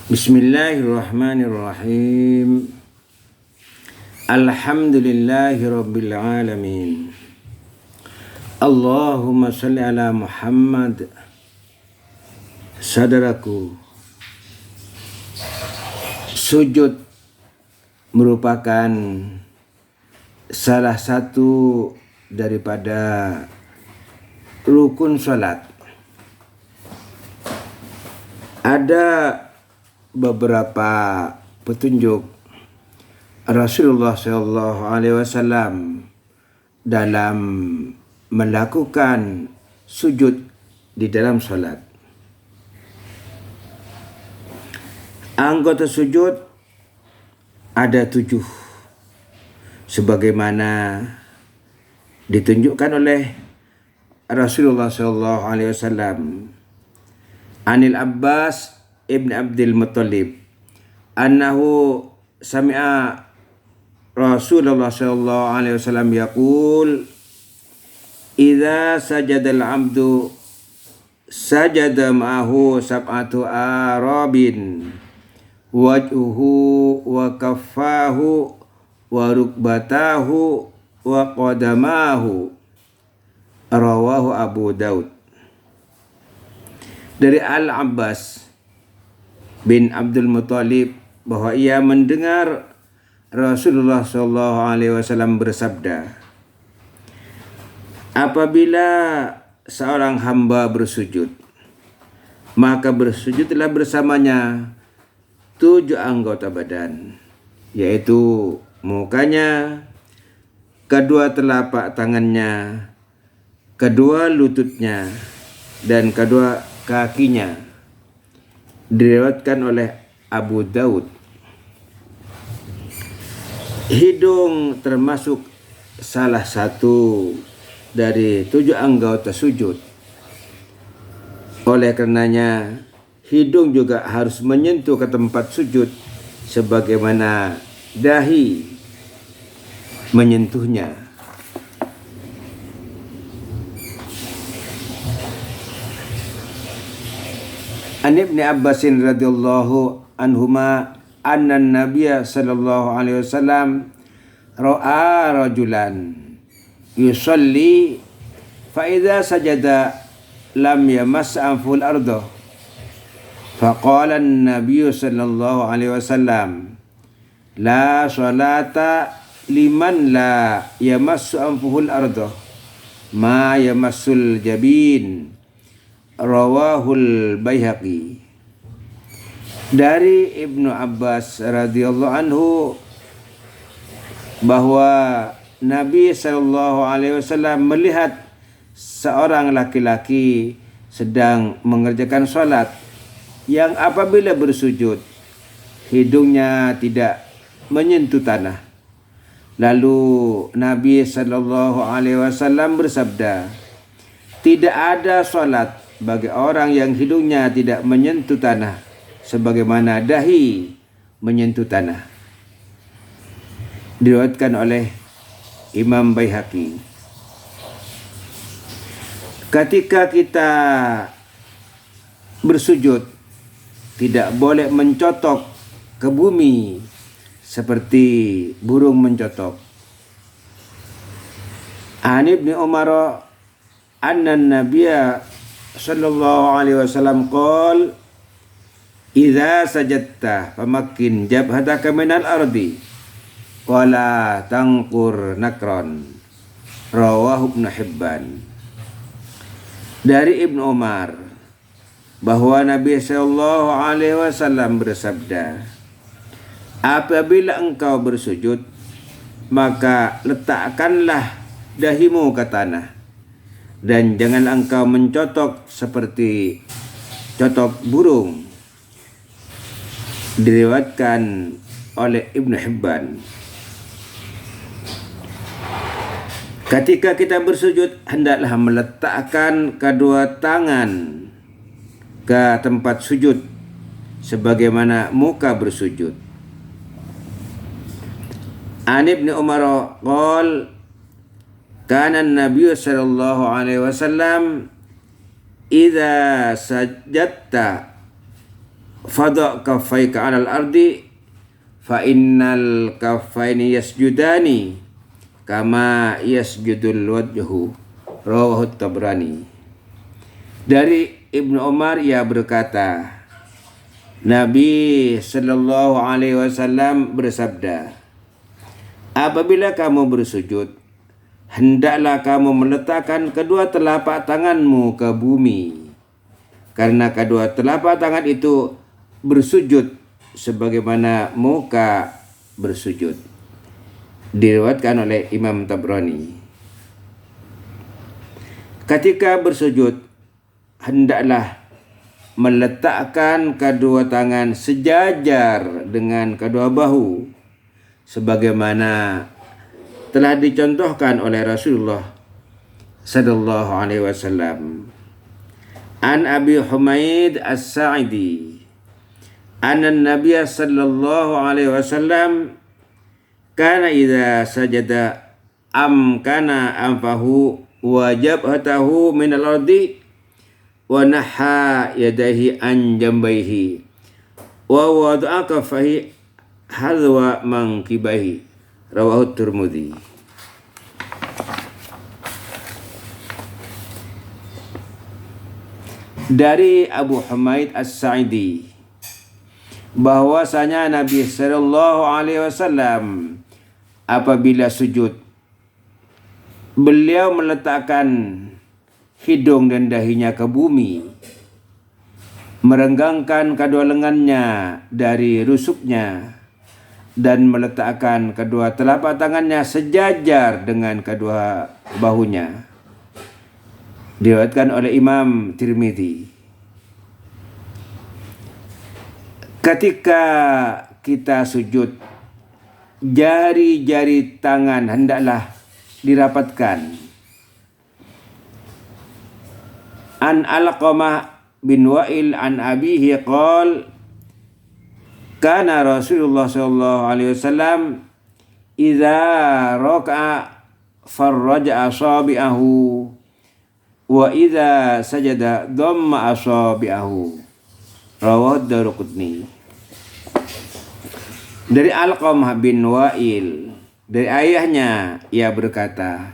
Bismillahirrahmanirrahim. Alhamdulillahi rabbil alamin. Allahumma salli ala Muhammad. Saudaraku, sujud merupakan salah satu daripada rukun salat. Ada beberapa petunjuk Rasulullah SAW dalam melakukan sujud di dalam salat. Anggota sujud ada 7, sebagaimana ditunjukkan oleh Rasulullah SAW. Anil Abbas Ibn Abdul Muttalib annahu sami'a Rasulullah sallallahu alaihi wasallam yaqul idza sajada al-'abdu sajada ma'ahu sab'atu arabin wajhuhu wa kaffahu wa rukbatahu wa qadamahu, rawahu Abu Daud. Dari Al-Abbas bin Abdul Muttalib bahwa ia mendengar Rasulullah SAW bersabda, apabila seorang hamba bersujud, maka bersujudlah bersamanya 7 anggota badan, yaitu mukanya, kedua telapak tangannya, kedua lututnya, dan kedua kakinya. Diriwayatkan oleh Abu Daud. Hidung termasuk salah satu dari 7 anggota sujud. Oleh karenanya hidung juga harus menyentuh ke tempat sujud sebagaimana dahi menyentuhnya. An Ibni Abbasin radhiyallahu anhuma anna Nabiyya sallallahu alaihi wasallam ra'a rajulan yusalli fa idza sajada lam yamass anful arda faqala an-nabiy sallallahu alaihi wasallam la salata liman la yamassu anfuhul arda ma yamassul jabin, rawahul Baihaqi. Dari Ibnu Abbas radhiyallahu anhu bahwa Nabi SAW melihat seorang laki-laki sedang mengerjakan sholat yang apabila bersujud hidungnya tidak menyentuh tanah. Lalu Nabi SAW bersabda, tidak ada sholat bagi orang yang hidungnya tidak menyentuh tanah sebagaimana dahi menyentuh tanah. Diriwayatkan oleh Imam Baihaqi. Ketika kita bersujud tidak boleh mencotok ke bumi seperti burung mencotok. An Ibni Umar anna Nabiyya sallallahu alaihi wasallam qol idza sajadta famakkin jabhataka minal ardi wala tangkur nakron, rawahu Ibnu Hibban. Dari Ibnu Umar bahwa Nabi sallallahu alaihi wasallam bersabda, apabila engkau bersujud maka letakkanlah dahimu ke tanah dan jangan engkau mencotok seperti cotok burung. Diriwayatkan oleh Ibnu Hibban. Ketika kita bersujud hendaklah meletakkan kedua tangan ke tempat sujud sebagaimana muka bersujud. An Ibnu Umar qol kana an-nabiy sallallahu alaihi wasallam idza sajadta fadha kaffaika 'alal ardi fa innal kaffaini yasjudani kama yasjudul wajhu, rawahu Tabrani. Dari Ibnu Umar ia berkata, Nabi sallallahu alaihi wasallam bersabda, apabila kamu bersujud, hendaklah kamu meletakkan kedua telapak tanganmu ke bumi, karena kedua telapak tangan itu bersujud sebagaimana muka bersujud. Diriwayatkan oleh Imam Tabrani. Ketika bersujud, hendaklah meletakkan kedua tangan sejajar dengan kedua bahu, sebagaimana telah dicontohkan oleh Rasulullah sallallahu alaihi wasallam. An Abi Humaid As-Sa'idi anna Nabiy sallallahu alaihi wasallam kana idza sajada amkana anfahu wa jabhatahu min al-ardi wa naha yadayhi an jambayhi wa wada'a kaffayhi hadwa mankibahi, rawahu Tirmidzi. Dari Abu Humaid As-Sa'idi bahwasanya Nabi sallallahu alaihi wasallam apabila sujud, beliau meletakkan hidung dan dahinya ke bumi, merenggangkan kedua lengannya dari rusuknya, dan meletakkan kedua telapak tangannya sejajar dengan kedua bahunya. Diriwayatkan oleh Imam Tirmidzi. Ketika kita sujud, jari-jari tangan hendaklah dirapatkan. An Alqamah bin Wa'il an abihi qala kana Rasulullah sallallahu alaihi wasallam idza raka'a farraja asabi'ahu wa idza sajada dhamma asabi'ahu, rawahu Daruqutni. Dari Alqamah bin Wa'il, dari ayahnya, ia berkata,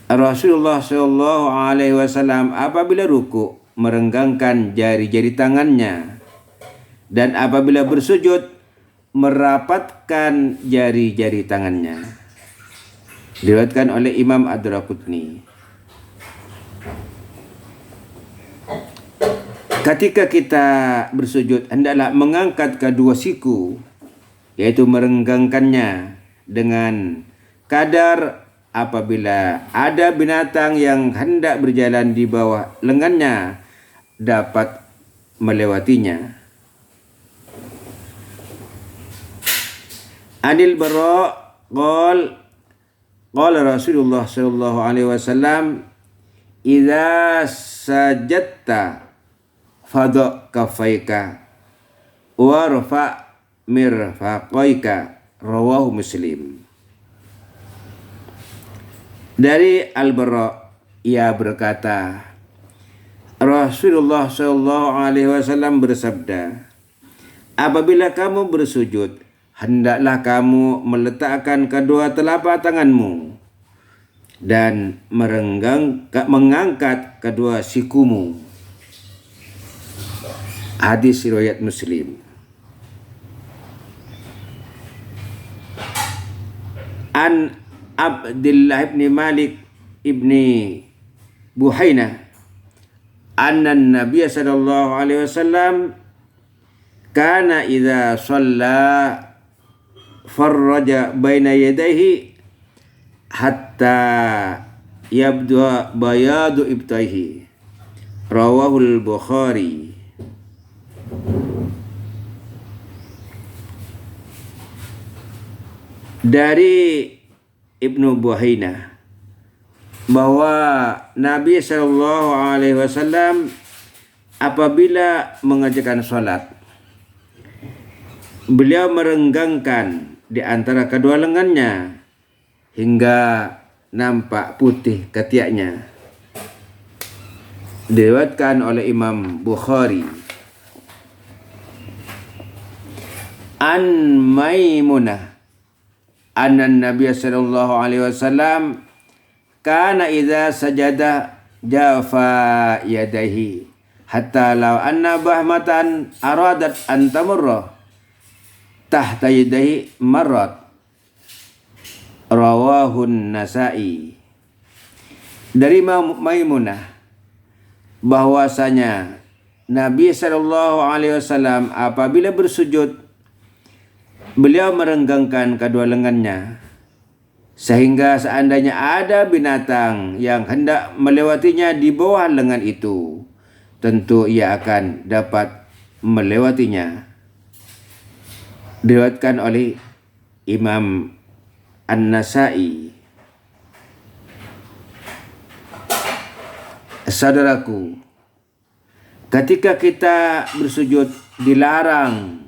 Rasulullah sallallahu alaihi wasallam apabila ruku merenggangkan jari-jari tangannya, dan apabila bersujud merapatkan jari-jari tangannya. Diriwayatkan oleh Imam Ad-Darqutni. Ketika kita bersujud, hendaklah mengangkat kedua siku, yaitu merenggangkannya dengan kadar apabila ada binatang yang hendak berjalan di bawah lengannya dapat melewatinya. Anil Bara qala Rasulullah sallallahu alaihi wasallam idza sajadta fadha kaffaika warfa mirfaqaika, rawahu Muslim. Dari Al-Bara, ia berkata, Rasulullah sallallahu alaihi wasallam bersabda, apabila kamu bersujud, hendaklah kamu meletakkan kedua telapak tanganmu dan mengangkat kedua sikumu. Hadis riwayat Muslim. An Abdullah ibn Malik ibn Buhainah anna Nabiy sallallahu alaihi wasallam kana idza shalla farraja baina yadayhi hatta yabdu bayadu ibtaihi, rawahu al-Bukhari. Dari Ibnu Buhainah bahwa Nabi sallallahu alaihi wasallam apabila mengerjakan salat, beliau merenggangkan di antara kedua lengannya hingga nampak putih ketiaknya. Diriwayatkan oleh Imam Bukhari. An Maimunah anna Nabi sallallahu alaihi wasallam kana idza sajada jafa yadayhi hatta law anna bahmatan aradat an tamurra tahta yadayhi marrat. Rawahun Nasa'i. Dari Maimunah bahwasanya Nabi sallallahu alaihi wasallam apabila bersujud beliau merenggangkan kedua lengannya sehingga seandainya ada binatang yang hendak melewatinya di bawah lengan itu, tentu ia akan dapat melewatinya. Diriwayatkan oleh Imam An-Nasa'i. Saudaraku, ketika kita bersujud dilarang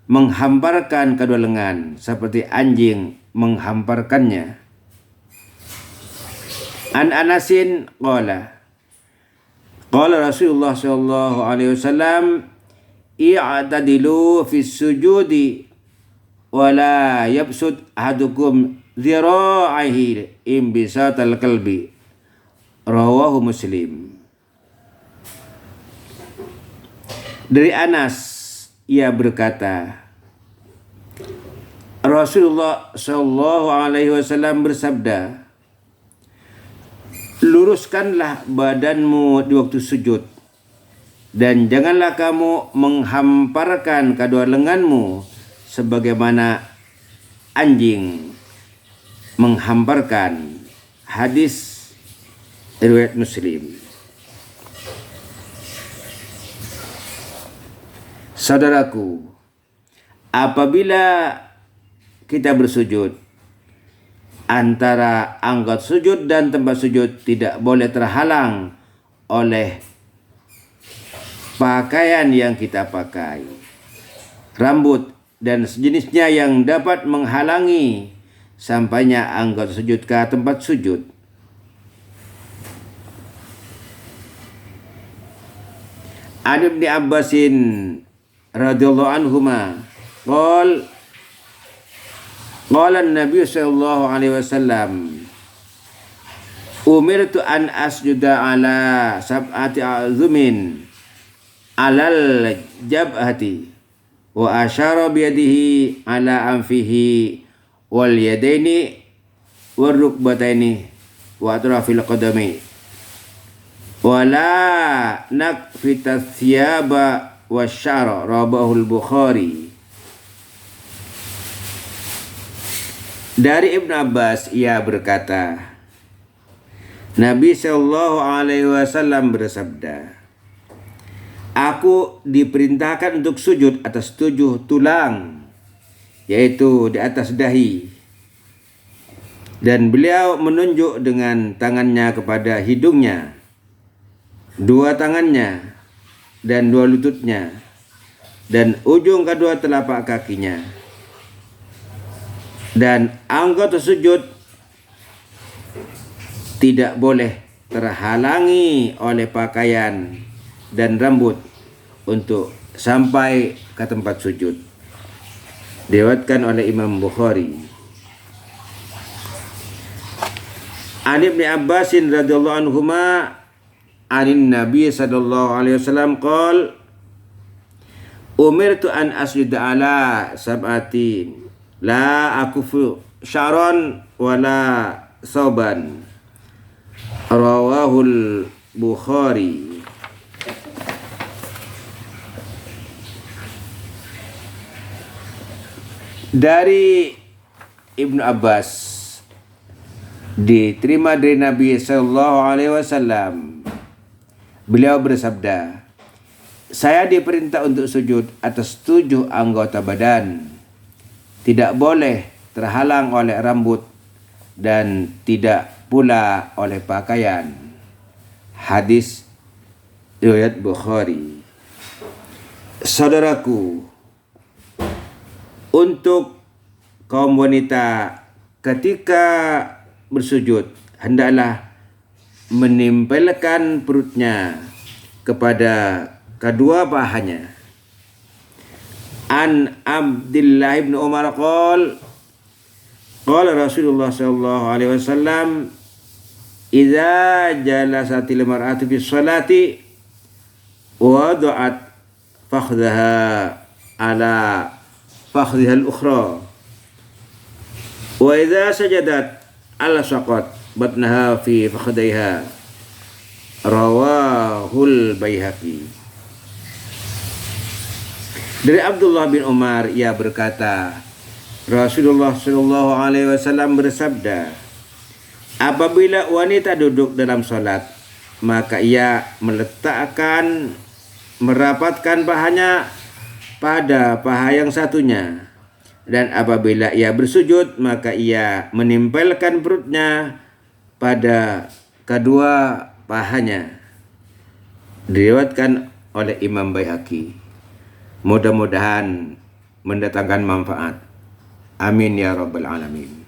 menghamparkan kedua lengan seperti anjing menghamparkannya. An Anasin qala Rasulullah sallallahu alaihi wasallam i'tadilu fis sujudi wa la yabsud ahadukum dhira'ihi imbisatal kalbi. Rawahu Muslim. Dari Anas, ia berkata, Rasulullah sallallahu alaihi wasallam bersabda, luruskanlah badanmu di waktu sujud dan janganlah kamu menghamparkan kedua lenganmu sebagaimana anjing menghamparkan. Hadis riwayat Muslim. Saudaraku, apabila kita bersujud, antara anggota sujud dan tempat sujud tidak boleh terhalang oleh pakaian yang kita pakai, rambut dan sejenisnya yang dapat menghalangi sampainya anggota sujud ke tempat sujud. An Ibni Abbasin radhiyallahu anhuma qala Nabi sallallahu alaihi wasallam umirtu an asjuda ala sab'ati azumin alal jabhati wa asyara biyadihi ala anfihi wal yadaini wal rukbataini wa atrafil qadami wala nakfita thiyaba wasyara. Rawahul Bukhari. Dari Ibn Abbas ia berkata, Nabi sallallahu alaihi wasallam bersabda, aku diperintahkan untuk sujud atas 7 tulang, yaitu di atas dahi. Dan beliau menunjuk dengan tangannya kepada hidungnya, 2 tangannya dan 2 lututnya, dan ujung kedua telapak kakinya. Dan anggota sujud tidak boleh terhalangi oleh pakaian dan rambut untuk sampai ke tempat sujud. Diriwayatkan oleh Imam Bukhari. An Ibni Abbasin radhiyallahu anhuma anin Nabi sallallahu alaihi wasallam qala umirtu an asjuda ala sab'ati la akufu sya'ran wala sauban. Rawahul Bukhari. Dari Ibnu Abbas diterima dari Nabi sallallahu alaihi wasallam, beliau bersabda, saya diperintah untuk sujud atas 7 anggota badan, tidak boleh terhalang oleh rambut dan tidak pula oleh pakaian. Hadis riwayat Bukhari. Saudaraku, untuk kaum wanita ketika bersujud hendaklah menempelkan perutnya kepada kedua pahanya An Abdullah bin Umar qala Rasulullah sallallahu alaihi wasallam idza jalasatil mar'atu bis salati wada'at fakhdaha ala fakhdiha al-ukhra wa idza sajadat alsaqat batnaha fi fakhdaiha. Rawahul Baihaqi. Dari Abdullah bin Umar, ia berkata, Rasulullah Shallallahu Alaihi Wasallam bersabda, apabila wanita duduk dalam sholat, maka ia merapatkan pahanya pada paha yang satunya, dan apabila ia bersujud, maka ia menempelkan perutnya pada kedua pahanya. Diriwayatkan oleh Imam Baihaqi. Mudah-mudahan mendatangkan manfaat. Amin ya rabbal alamin.